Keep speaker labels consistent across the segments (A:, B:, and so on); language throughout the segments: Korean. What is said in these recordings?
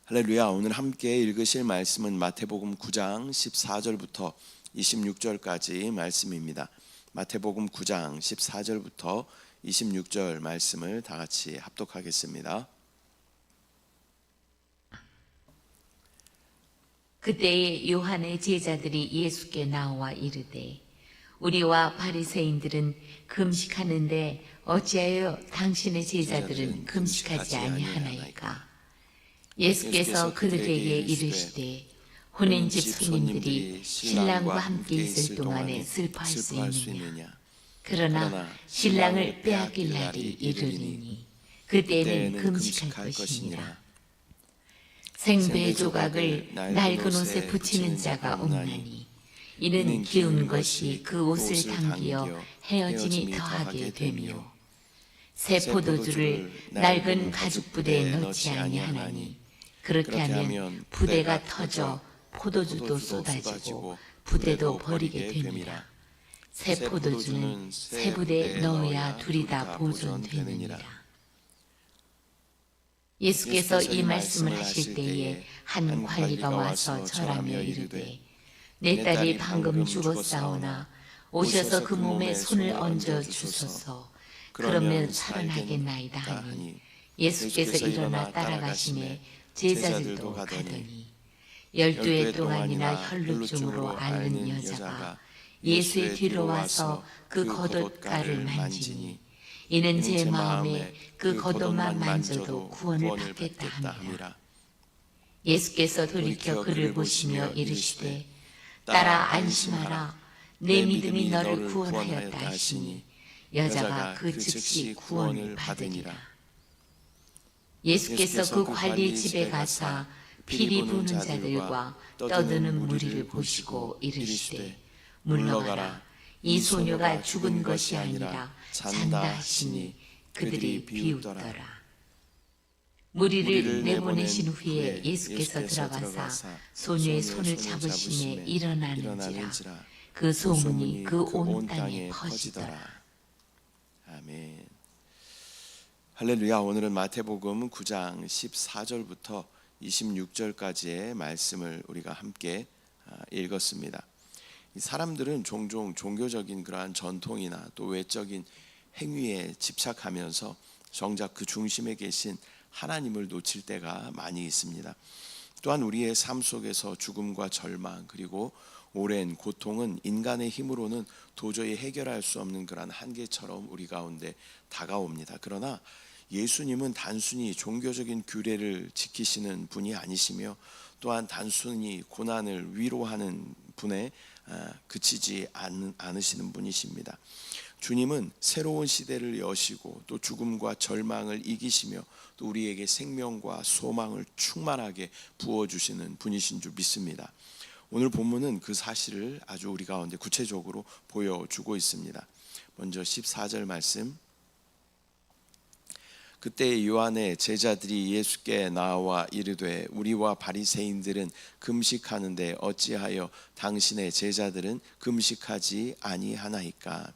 A: 할렐루야. 오늘 함께 읽으실 말씀은 마태복음 9장 14절부터 26절까지 말씀입니다. 마태복음 9장 14절부터 26절 말씀을 다 같이 합독하겠습니다.
B: 그때에 요한의 제자들이 예수께 나와 이르되 우리와 바리새인들은 금식하는데 어찌하여 당신의 제자들은 금식하지 아니하나이까? 예수께서 그들에게 이르시되 혼인집 손님들이 신랑과 함께 있을 동안에 슬퍼할 수 있느냐? 그러나 신랑을 빼앗길 날이 이르리니 그때는 금식할 것이니라. 생배 조각을 낡은 옷에 붙이는 자가 없나니 이는 기운 것이 그 옷을 당기어 헤어짐이 더하게 되며 새 포도주를 낡은 가죽 부대에 넣지 아니하나니 그렇게 하면 부대가 터져 포도주도 쏟아지고 부대도 버리게 됩니다. 새 포도주는 새 부대에 넣어야 둘이 다 보존되느니라. 예수께서 이 말씀을 하실 때에 한 관리가 와서 절하며 이르되 내 딸이 방금 죽었사오나 오셔서 그 몸에 손을 얹어 주소서. 그러면 살아나겠나이다 하니 예수께서 일어나 따라가시매 제자들도 가더니 12해 동안이나 혈루증으로 앓는 여자가 예수의 뒤로 와서 그 겉옷가를 만지니 이는 제 마음에 그 겉옷만 만져도 구원을 받겠다 함이라. 예수께서 돌이켜 그를 보시며 이르시되 딸아 안심하라. 내 믿음이 너를 구원하였다 하시니 여자가 그 즉시 구원을 받으니라. 예수께서 그 관리의 집에 가사 피리 부는 자들과 떠드는 무리를 보시고 이르시되 물러가라. 이 소녀가 죽은 것이 아니라 산다 하시니 그들이 비웃더라. 무리를 내보내신 후에 예수께서 들어가사 소녀의 손을 잡으심에 일어나는지라. 그 소문이 그 온 땅에 퍼지더라.
A: 아멘. 할렐루야. 오늘은 마태복음 9장 14절부터 26절까지의 말씀을 우리가 함께 읽었습니다. 사람들은 종종 종교적인 그러한 전통이나 또 외적인 행위에 집착하면서 정작 그 중심에 계신 하나님을 놓칠 때가 많이 있습니다. 또한 우리의 삶 속에서 죽음과 절망 그리고 오랜 고통은 인간의 힘으로는 도저히 해결할 수 없는 그러한 한계처럼 우리 가운데 다가옵니다. 그러나 예수님은 단순히 종교적인 규례를 지키시는 분이 아니시며 또한 단순히 고난을 위로하는 분에 그치지 않으시는 분이십니다. 주님은 새로운 시대를 여시고 또 죽음과 절망을 이기시며 또 우리에게 생명과 소망을 충만하게 부어주시는 분이신 줄 믿습니다. 오늘 본문은 그 사실을 아주 우리 가운데 구체적으로 보여주고 있습니다. 먼저 14절 말씀. 그때 요한의 제자들이 예수께 나와 이르되 우리와 바리새인들은 금식하는데 어찌하여 당신의 제자들은 금식하지 아니하나이까?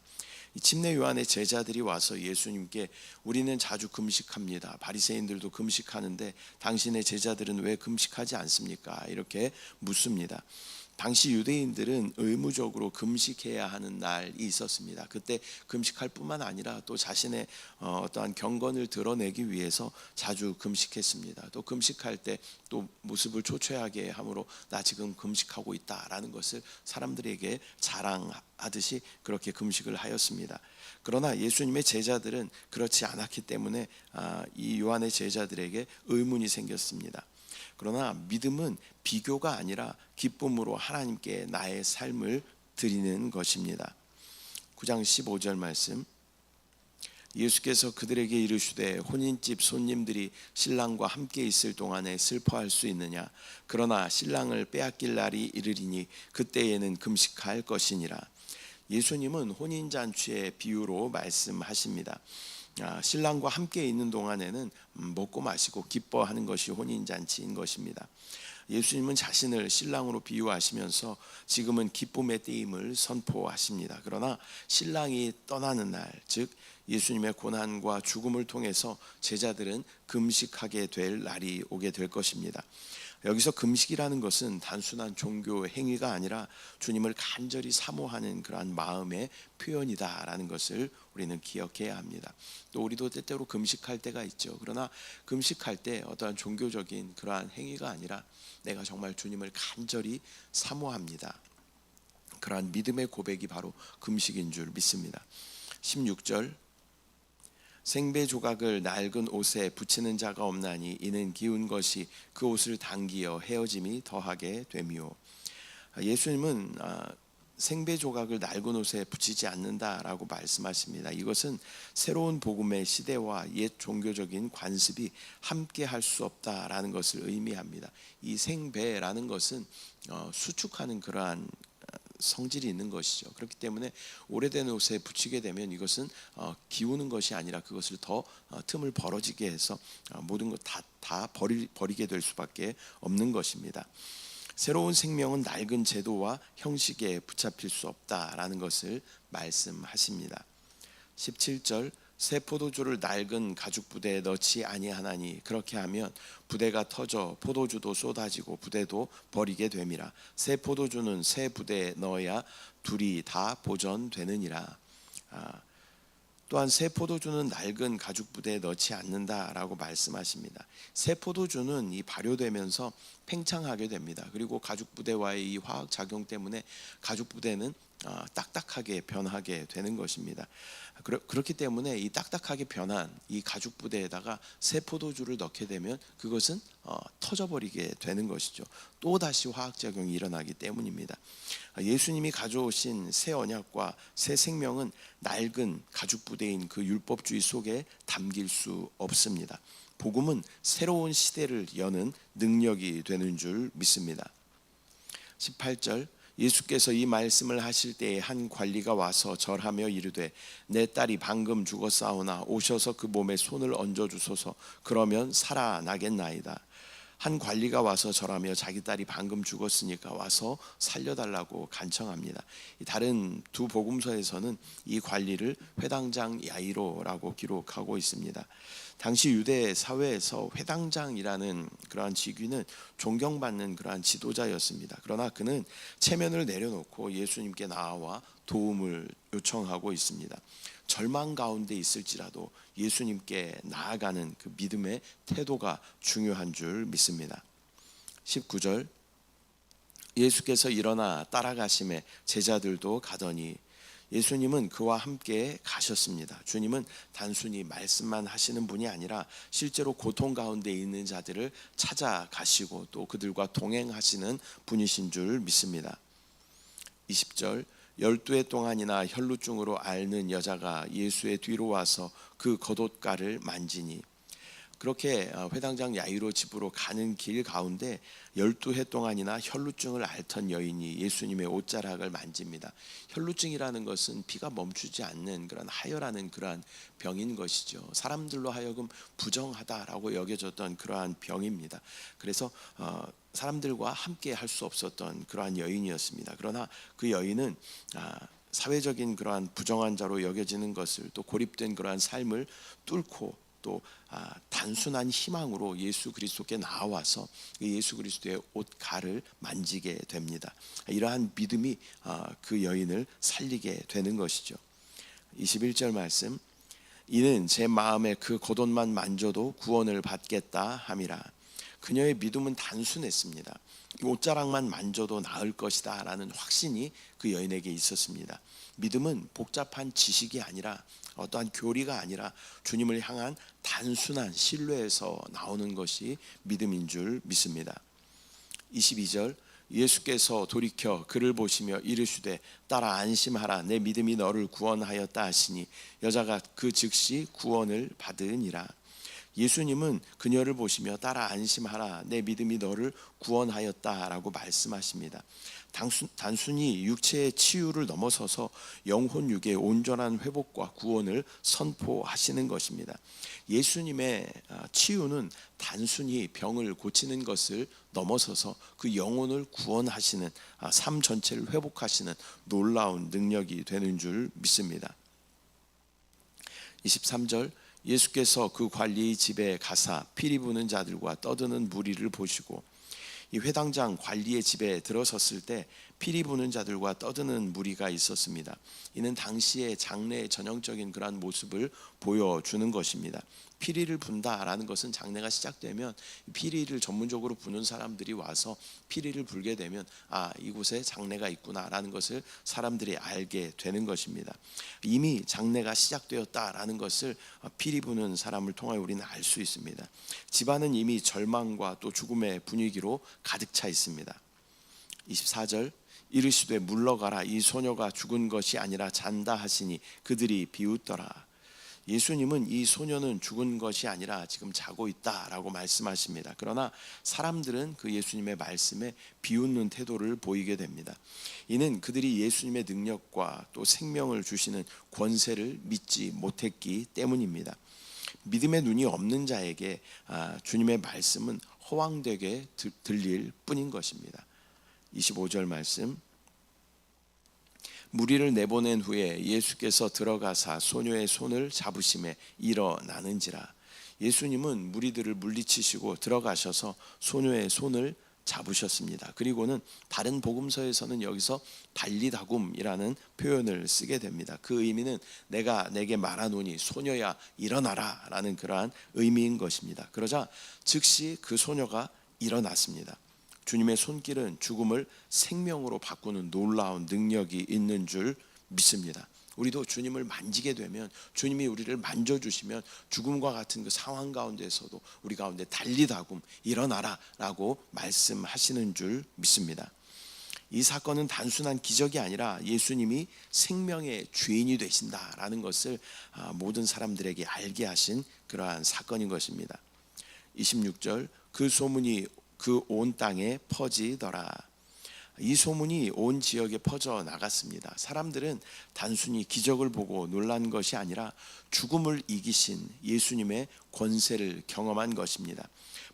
A: 침례 요한의 제자들이 와서 예수님께 우리는 자주 금식합니다. 바리새인들도 금식하는데 당신의 제자들은 왜 금식하지 않습니까? 이렇게 묻습니다. 당시 유대인들은 의무적으로 금식해야 하는 날이 있었습니다. 그때 금식할 뿐만 아니라 또 자신의 어떠한 경건을 드러내기 위해서 자주 금식했습니다. 또 금식할 때 또 모습을 초췌하게 함으로 나 지금 금식하고 있다라는 것을 사람들에게 자랑하듯이 그렇게 금식을 하였습니다. 그러나 예수님의 제자들은 그렇지 않았기 때문에 이 요한의 제자들에게 의문이 생겼습니다. 그러나 믿음은 비교가 아니라 기쁨으로 하나님께 나의 삶을 드리는 것입니다. 9장 15절 말씀. 예수께서 그들에게 이르시되 혼인집 손님들이 신랑과 함께 있을 동안에 슬퍼할 수 있느냐? 그러나 신랑을 빼앗길 날이 이르리니 그때에는 금식할 것이니라. 예수님은 혼인잔치의 비유로 말씀하십니다. 신랑과 함께 있는 동안에는 먹고 마시고 기뻐하는 것이 혼인잔치인 것입니다. 예수님은 자신을 신랑으로 비유하시면서 지금은 기쁨의 때임을 선포하십니다. 그러나 신랑이 떠나는 날, 즉 예수님의 고난과 죽음을 통해서 제자들은 금식하게 될 날이 오게 될 것입니다. 여기서 금식이라는 것은 단순한 종교 행위가 아니라 주님을 간절히 사모하는 그러한 마음의 표현이다라는 것을 우리는 기억해야 합니다. 또 우리도 때때로 금식할 때가 있죠. 그러나 금식할 때 어떠한 종교적인 그러한 행위가 아니라 내가 정말 주님을 간절히 사모합니다. 그러한 믿음의 고백이 바로 금식인 줄 믿습니다. 16절 생배 조각을 낡은 옷에 붙이는 자가 없나니 이는 기운 것이 그 옷을 당기어 헤어짐이 더하게 되미요. 예수님은 생배 조각을 낡은 옷에 붙이지 않는다라고 말씀하십니다. 이것은 새로운 복음의 시대와 옛 종교적인 관습이 함께 할 수 없다라는 것을 의미합니다. 이 생배라는 것은 수축하는 그러한 성질이 있는 것이죠. 그렇기 때문에 오래된 옷에 붙이게 되면 이것은 기우는 것이 아니라 그것을 더 틈을 벌어지게 해서 모든 것 다 버리게 될 수밖에 없는 것입니다. 새로운 생명은 낡은 제도와 형식에 붙잡힐 수 없다라는 것을 말씀하십니다. 17절 새 포도주를 낡은 가죽 부대에 넣지 아니하나니 그렇게 하면 부대가 터져 포도주도 쏟아지고 부대도 버리게 됨이라. 새 포도주는 새 부대에 넣어야 둘이 다 보존되느니라. 또한 새 포도주는 낡은 가죽 부대에 넣지 않는다라고 말씀하십니다. 새 포도주는 이 발효되면서 팽창하게 됩니다. 그리고 가죽 부대와의 이 화학 작용 때문에 가죽 부대는 딱딱하게 변하게 되는 것입니다. 그렇기 때문에 이 딱딱하게 변한 이 가죽 부대에다가 새 포도주를 넣게 되면 그것은 터져버리게 되는 것이죠. 또 다시 화학 작용이 일어나기 때문입니다. 예수님이 가져오신 새 언약과 새 생명은 낡은 가죽 부대인 그 율법주의 속에 담길 수 없습니다. 복음은 새로운 시대를 여는 능력이 되는 줄 믿습니다. 18절 예수께서 이 말씀을 하실 때에 한 관리가 와서 절하며 이르되 내 딸이 방금 죽었사오나 오셔서 그 몸에 손을 얹어 주소서. 그러면 살아나겠나이다. 한 관리가 와서 절하며 자기 딸이 방금 죽었으니까 와서 살려달라고 간청합니다. 다른 두 복음서에서는 이 관리를 회당장 야이로라고 기록하고 있습니다. 당시 유대 사회에서 회당장이라는 그러한 직위는 존경받는 그러한 지도자였습니다. 그러나 그는 체면을 내려놓고 예수님께 나와 도움을 요청하고 있습니다. 절망 가운데 있을지라도 예수님께 나아가는 그 믿음의 태도가 중요한 줄 믿습니다. 19절 예수께서 일어나 따라가심에 제자들도 가더니 예수님은 그와 함께 가셨습니다. 주님은 단순히 말씀만 하시는 분이 아니라 실제로 고통 가운데 있는 자들을 찾아가시고 또 그들과 동행하시는 분이신 줄 믿습니다. 20절 12해 동안이나 혈루증으로 앓는 여자가 예수의 뒤로 와서 그 겉옷가를 만지니 그렇게 회당장 야이로 집으로 가는 길 가운데 12해 동안이나 혈루증을 앓던 여인이 예수님의 옷자락을 만집니다. 혈루증이라는 것은 피가 멈추지 않는 그런 하혈하는 그러한 병인 것이죠. 사람들로 하여금 부정하다라고 여겨졌던 그러한 병입니다. 그래서 사람들과 함께 할 수 없었던 그러한 여인이었습니다. 그러나 그 여인은 사회적인 그러한 부정한 자로 여겨지는 것을 또 고립된 그러한 삶을 뚫고 또 단순한 희망으로 예수 그리스도께 나와서 예수 그리스도의 옷가를 만지게 됩니다. 이러한 믿음이 그 여인을 살리게 되는 것이죠. 21절 말씀 이는 제 마음에 그 겉옷만 만져도 구원을 받겠다 함이라. 그녀의 믿음은 단순했습니다. 옷자락만 만져도 나을 것이다 라는 확신이 그 여인에게 있었습니다. 믿음은 복잡한 지식이 아니라 어떠한 교리가 아니라 주님을 향한 단순한 신뢰에서 나오는 것이 믿음인 줄 믿습니다. 22절 예수께서 돌이켜 그를 보시며 이르시되 딸아 안심하라 내 믿음이 너를 구원하였다 하시니 여자가 그 즉시 구원을 받으니라. 예수님은 그녀를 보시며 딸아 안심하라 내 믿음이 너를 구원하였다라고 말씀하십니다. 단순히 육체의 치유를 넘어서서 영혼 육의 온전한 회복과 구원을 선포하시는 것입니다. 예수님의 치유는 단순히 병을 고치는 것을 넘어서서 그 영혼을 구원하시는 삶 전체를 회복하시는 놀라운 능력이 되는 줄 믿습니다. 23절 예수께서 그 관리의 집에 가사 피리 부는 자들과 떠드는 무리를 보시고, 이 회당장 관리의 집에 들어섰을 때 피리 부는 자들과 떠드는 무리가 있었습니다. 이는 당시의 장례의 전형적인 그러한 모습을 보여주는 것입니다. 피리를 분다라는 것은 장례가 시작되면 피리를 전문적으로 부는 사람들이 와서 피리를 불게 되면 이곳에 장례가 있구나라는 것을 사람들이 알게 되는 것입니다. 이미 장례가 시작되었다라는 것을 피리 부는 사람을 통하여 우리는 알 수 있습니다. 집안은 이미 절망과 또 죽음의 분위기로 가득 차 있습니다. 24절 이르시되 물러가라, 이 소녀가 죽은 것이 아니라 잔다 하시니 그들이 비웃더라. 예수님은 이 소녀는 죽은 것이 아니라 지금 자고 있다라고 말씀하십니다. 그러나 사람들은 그 예수님의 말씀에 비웃는 태도를 보이게 됩니다. 이는 그들이 예수님의 능력과 또 생명을 주시는 권세를 믿지 못했기 때문입니다. 믿음의 눈이 없는 자에게 주님의 말씀은 허황되게 들릴 뿐인 것입니다. 25절 말씀, 무리를 내보낸 후에 예수께서 들어가사 소녀의 손을 잡으심에 일어나는지라. 예수님은 무리들을 물리치시고 들어가셔서 소녀의 손을 잡으셨습니다. 그리고는 다른 복음서에서는 여기서 발리다굼이라는 표현을 쓰게 됩니다. 그 의미는 내가 내게 말하노니 소녀야 일어나라 라는 그러한 의미인 것입니다. 그러자 즉시 그 소녀가 일어났습니다. 주님의 손길은 죽음을 생명으로 바꾸는 놀라운 능력이 있는 줄 믿습니다. 우리도 주님을 만지게 되면, 주님이 우리를 만져주시면 죽음과 같은 그 상황 가운데서도 우리 가운데 달리다굼 일어나라 라고 말씀하시는 줄 믿습니다. 이 사건은 단순한 기적이 아니라 예수님이 생명의 주인이 되신다라는 것을 모든 사람들에게 알게 하신 그러한 사건인 것입니다. 26절 그 소문이 그 온 땅에 퍼지더라. 이 소문이 온 지역에 퍼져 나갔습니다. 사람들은 단순히 기적을 보고 놀란 것이 아니라 죽음을 이기신 예수님의 권세를 경험한 것입니다.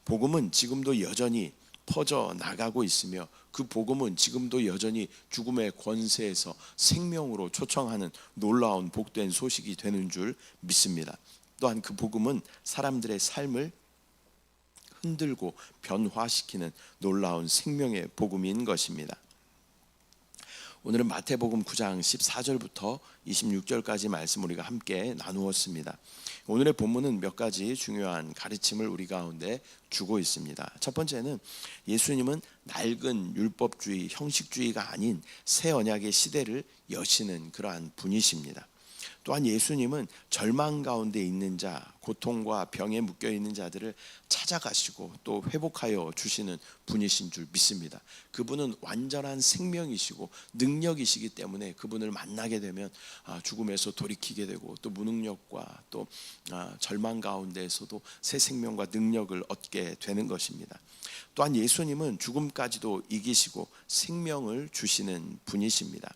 A: 복음은 지금도 여전히 퍼져 나가고 있으며 그 복음은 지금도 여전히 죽음의 권세에서 생명으로 초청하는 놀라운 복된 소식이 되는 줄 믿습니다. 또한 그 복음은 사람들의 삶을 흔들고 변화시키는 놀라운 생명의 복음인 것입니다. 오늘은 마태복음 9장 14절부터 26절까지 말씀 우리가 함께 나누었습니다. 오늘의 본문은 몇 가지 중요한 가르침을 우리 가운데 주고 있습니다. 첫 번째는 예수님은 낡은 율법주의, 형식주의가 아닌 새 언약의 시대를 여시는 그러한 분이십니다. 또한 예수님은 절망 가운데 있는 자, 고통과 병에 묶여 있는 자들을 찾아가시고 또 회복하여 주시는 분이신 줄 믿습니다. 그분은 완전한 생명이시고 능력이시기 때문에 그분을 만나게 되면 죽음에서 돌이키게 되고 또 무능력과 또 절망 가운데에서도 새 생명과 능력을 얻게 되는 것입니다. 또한 예수님은 죽음까지도 이기시고 생명을 주시는 분이십니다.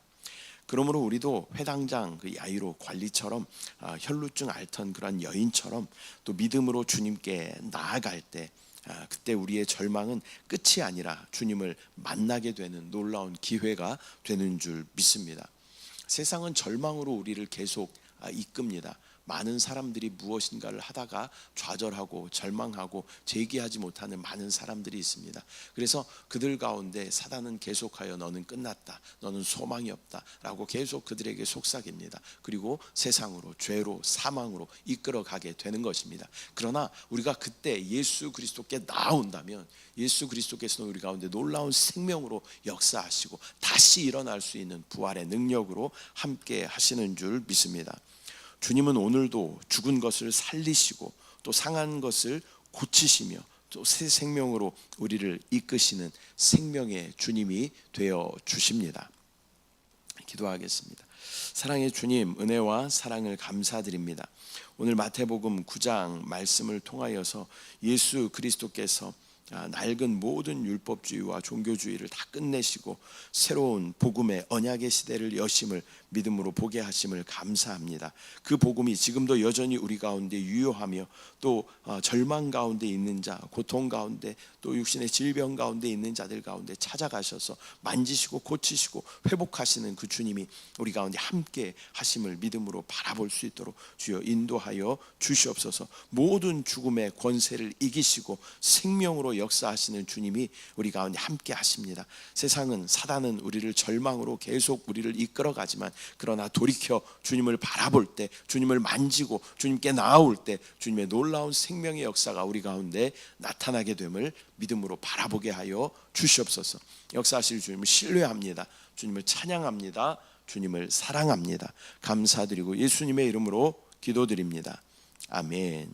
A: 그러므로 우리도 회당장 그 야이로 관리처럼 혈루증 앓던 그런 여인처럼 또 믿음으로 주님께 나아갈 때 그때 우리의 절망은 끝이 아니라 주님을 만나게 되는 놀라운 기회가 되는 줄 믿습니다. 세상은 절망으로 우리를 계속 이끕니다. 많은 사람들이 무엇인가를 하다가 좌절하고 절망하고 재기하지 못하는 많은 사람들이 있습니다. 그래서 그들 가운데 사단은 계속하여 너는 끝났다, 너는 소망이 없다 라고 계속 그들에게 속삭입니다. 그리고 세상으로, 죄로, 사망으로 이끌어가게 되는 것입니다. 그러나 우리가 그때 예수 그리스도께 나아온다면 예수 그리스도께서는 우리 가운데 놀라운 생명으로 역사하시고 다시 일어날 수 있는 부활의 능력으로 함께 하시는 줄 믿습니다. 주님은 오늘도 죽은 것을 살리시고 또 상한 것을 고치시며 또 새 생명으로 우리를 이끄시는 생명의 주님이 되어 주십니다. 기도하겠습니다. 사랑의 주님, 은혜와 사랑을 감사드립니다. 오늘 마태복음 9장 말씀을 통하여서 예수 그리스도께서 낡은 모든 율법주의와 종교주의를 다 끝내시고 새로운 복음의 언약의 시대를 여심을 믿음으로 보게 하심을 감사합니다. 그 복음이 지금도 여전히 우리 가운데 유효하며 또 절망 가운데 있는 자, 고통 가운데 또 육신의 질병 가운데 있는 자들 가운데 찾아가셔서 만지시고 고치시고 회복하시는 그 주님이 우리 가운데 함께 하심을 믿음으로 바라볼 수 있도록 주여 인도하여 주시옵소서. 모든 죽음의 권세를 이기시고 생명으로 역사하시는 주님이 우리 가운데 함께 하십니다. 세상은, 사단은 우리를 절망으로 계속 우리를 이끌어가지만 그러나 돌이켜 주님을 바라볼 때, 주님을 만지고 주님께 나아올 때 주님의 놀라운 생명의 역사가 우리 가운데 나타나게 됨을 믿음으로 바라보게 하여 주시옵소서. 역사하실 주님을 신뢰합니다. 주님을 찬양합니다. 주님을 사랑합니다. 감사드리고 예수님의 이름으로 기도드립니다. 아멘.